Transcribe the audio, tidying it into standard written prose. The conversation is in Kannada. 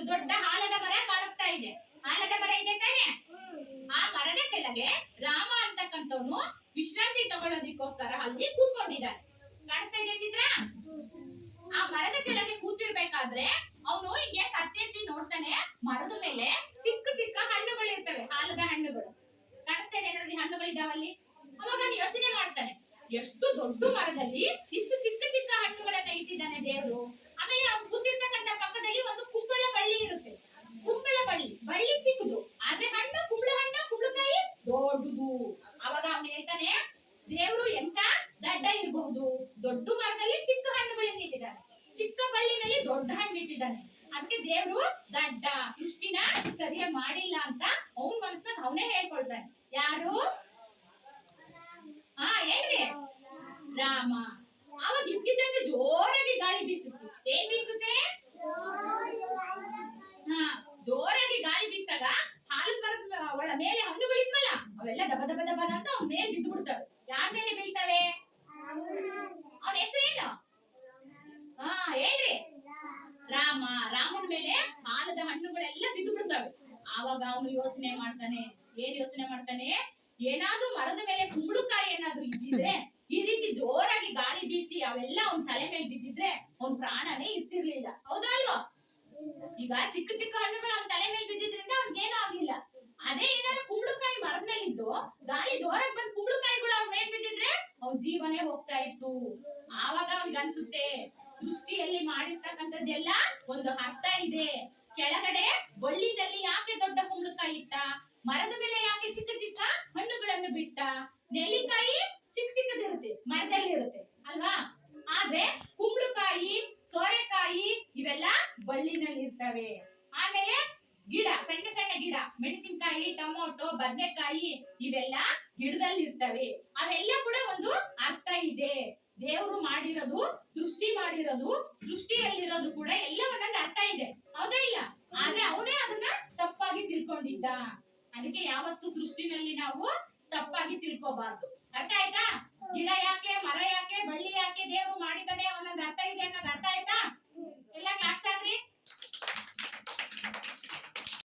ದೊಡ್ಡ ಆಲದ ಮರ ಕಾಣಿಸ್ತಾ ಇದೆ. ಆಲದ ಮರ ಇದೆ ತಾನೆ? ಆ ಮರದ ಕೆಳಗೆ ರಾಮ ಅಂತಕ್ಕಂಥವನು ವಿಶ್ರಾಂತಿ ತಗೊಳ್ಳೋದಕ್ಕೋಸ್ಕರ ಅಲ್ಲಿ ಕೂತ್ಕೊಂಡಿದ್ದಾನೆ. ಕಾಣಿಸ್ತಾ ಇದೆ ಚಿತ್ರ? ಆ ಮರದ ಕೆಳಗೆ ಕೂತಿರ್ಬೇಕಾದ್ರೆ ಅವನು ಹಿಂಗೆ ಕತ್ತಿ ಎತ್ತಿ ನೋಡ್ತಾನೆ. ಮರದ ಮೇಲೆ ಚಿಕ್ಕ ಚಿಕ್ಕ ಹಣ್ಣುಗಳು ಇರ್ತವೆ, ಆಲದ ಹಣ್ಣುಗಳು. ಕಾಣಿಸ್ತಾ ಇದೆ ನೋಡಿ, ಹಣ್ಣುಗಳಿದಾವಲ್ಲಿ. ಅವಾಗ ಅವನು ಯೋಚನೆ ಮಾಡ್ತಾನೆ, ಎಷ್ಟು ದೊಡ್ಡ ಮರದಲ್ಲಿ ಇಷ್ಟು ಚಿಕ್ಕ ಚಿಕ್ಕ ಹಣ್ಣುಗಳನ್ನ ಇಟ್ಟಿದ್ದಾನೆ ದೇವರು. ಆಮೇಲೆ ಅವ್ನು ಕೂತಿರ್ತಕ್ಕಂಥ ಪಕ್ಕದಲ್ಲಿ ಒಂದು ಕುಂಬಳ ಬಳ್ಳಿ ಇರುತ್ತೆ. ಕುಂಬಳ ಬಳ್ಳಿ ಚಿಕ್ಕದು, ಆದ್ರೆ ಹಣ್ಣು ಕುಂಬಳಕಾಯಿ ದೊಡ್ಡದು. ಅವಾಗ ಅವನು ಹೇಳ್ತಾನೆ, ದೇವರು ಎಂತ ದಡ್ಡ ಇರಬಹುದು, ದೊಡ್ಡ ಮರದಲ್ಲಿ ಚಿಕ್ಕ ಹಣ್ಣುಗಳನ್ನ ಇಟ್ಟಿದ್ದಾನೆ, ಚಿಕ್ಕ ಬಳ್ಳಿನಲ್ಲಿ ದೊಡ್ಡ ಹಣ್ಣು ಇಟ್ಟಿದ್ದಾನೆ. ಅದಕ್ಕೆ ದೇವರು ದಡ್ಡ, ಸೃಷ್ಟಿನ ಸರಿಯಾಗಿ ಮಾಡಿಲ್ಲ ಅಂತ ಅವನ್ ಮನಸ್ನಾಗ ಅವನೇ ಹೇಳ್ಕೊಳ್ತಾನೆ. ಯಾರು? ಏನ್ರಿ? ರಾಮ. ಅವಾಗ ಇದ್ಕಿದ್ದಂಗೆ ಜೋರಾಗಿ ಗಾಳಿ ಬೀಸುತ್ತೆ. ಏನ್ ಬೀಸುತ್ತೆ? ಜೋರಾಗಿ ಗಾಳಿ ಬೀಸಿದಾಗ ಹಾಲದ ಮರದ ಮೇಲೆ ಹಣ್ಣುಗಳಿದ್ವಲ್ಲ ಅವೆಲ್ಲ ದಬ ದಬ ದಬ ಅಂತ ಅವ್ನ ಮೇಲೆ ಬಿದ್ದು ಬಿಡ್ತವೆ. ಯಾರ ಮೇಲೆ ಬೀಳ್ತವೆ? ಅವನ ಹೆಸರೇನು? ಹೇಳ್ರಿ. ರಾಮ. ರಾಮನ ಮೇಲೆ ಹಾಲದ ಹಣ್ಣುಗಳೆಲ್ಲ ಬಿದ್ದು ಬಿಡ್ತವೆ. ಆವಾಗ ಅವನು ಯೋಚನೆ ಮಾಡ್ತಾನೆ. ಏನ್ ಯೋಚನೆ ಮಾಡ್ತಾನೆ? ಏನಾದ್ರೂ ಮರದ ಮೇಲೆ ಕುಂಬಳಕಾಯಿ ಏನಾದ್ರೂ ಇದ್ದಿದ್ರೆ, ಈ ರೀತಿ ಜೋರಾಗಿ ಗಾಳಿ ಬೀಸಿ ಅವೆಲ್ಲ ಅವ್ನ ತಲೆ ಮೇಲೆ ಬಿದ್ದಿದ್ರೆ ಅವ್ನ ಪ್ರಾಣನೇ ಇರ್ತಿರ್ಲಿಲ್ಲ. ಹೌದಾ ಅಲ್ವಾ? ಈಗ ಚಿಕ್ಕ ಚಿಕ್ಕ ಹಣ್ಣುಗಳು ಅವ್ನ ತಲೆ ಮೇಲೆ ಬಿದ್ದಿದ್ರಿಂದ ಅವ್ನಿಗೇನು ಆಗ್ಲಿಲ್ಲ. ಅದೇ ಏನಾದ್ರು ಕುಂಬಳಕಾಯಿ ಮರದ ಮೇಲೆ ಇದ್ದು ಗಾಳಿ ಜೋರಾಗಿ ಬಂದ್ ಕುಂಬಳಕಾಯಿಗಳು ಅವ್ನ ಮೇಲೆ ಬಿದ್ದಿದ್ರೆ ಅವ್ನ ಜೀವನೇ ಹೋಗ್ತಾ ಇತ್ತು. ಆವಾಗ ಅವ್ನಿಗೆ ಅನ್ಸುತ್ತೆ, ಸೃಷ್ಟಿಯಲ್ಲಿ ಮಾಡಿರ್ತಕ್ಕಂಥದ್ದೆಲ್ಲ ಒಂದು ಅರ್ಥ ಇದೆ. ಕೆಳಗಡೆ ಬಳ್ಳಿನಲ್ಲಿ ಯಾಕೆ ದೊಡ್ಡ ಕುಂಬಳಕಾಯಿ ಇಟ್ಟ, ಮರದ ಮೇಲೆ ಯಾಕೆ ಚಿಕ್ಕ ಚಿಕ್ಕ ಹಣ್ಣುಗಳನ್ನು ಬಿಟ್ಟ? ನೆಲ್ಲಿಕಾಯಿ ಚಿಕ್ಕ ಚಿಕ್ಕದಿರುತ್ತೆ, ಮರದಲ್ಲಿ ಇರುತ್ತೆ ಅಲ್ವಾ? ಆದ್ರೆ ಕುಂಬಳಕಾಯಿ, ಸೋರೆಕಾಯಿ ಇವೆಲ್ಲ ಬಳ್ಳಿನಲ್ಲಿ ಇರ್ತವೆ. ಆಮೇಲೆ ಗಿಡ, ಸಣ್ಣ ಸಣ್ಣ ಗಿಡ, ಮೆಣಸಿನಕಾಯಿ, ಟೊಮೊಟೊ, ಬದನೆಕಾಯಿ ಇವೆಲ್ಲ ಗಿಡದಲ್ಲಿ ಇರ್ತವೆ. ಅವೆಲ್ಲ ಕೂಡ ಒಂದು ಅರ್ಥ ಇದೆ. ದೇವರು ಮಾಡಿರೋದು, ಸೃಷ್ಟಿ ಮಾಡಿರೋದು, ಸೃಷ್ಟಿಯಲ್ಲಿರೋದು ಕೂಡ ಎಲ್ಲ ಒಂದೊಂದು ಅರ್ಥ ಇದೆ. ಹೌದಾ ಇಲ್ಲ? ಆದ್ರೆ ಅವನೇ ಅದನ್ನ ತಪ್ಪಾಗಿ ತಿಳ್ಕೊಂಡಿದ್ದ. ಅದಕ್ಕೆ ಯಾವತ್ತು ಸೃಷ್ಟಿನಲ್ಲಿ ನಾವು ತಪ್ಪಾಗಿ ತಿಳ್ಕೋಬಾರ್ದು. ಅರ್ಥ ಆಯ್ತಾ? ಗಿಡ ಯಾಕೆ, ಮರ ಯಾಕೆ, ಬಳ್ಳಿ ಯಾಕೆ ದೇವರು ಮಾಡಿದಾನೆ ಅನ್ನೋದು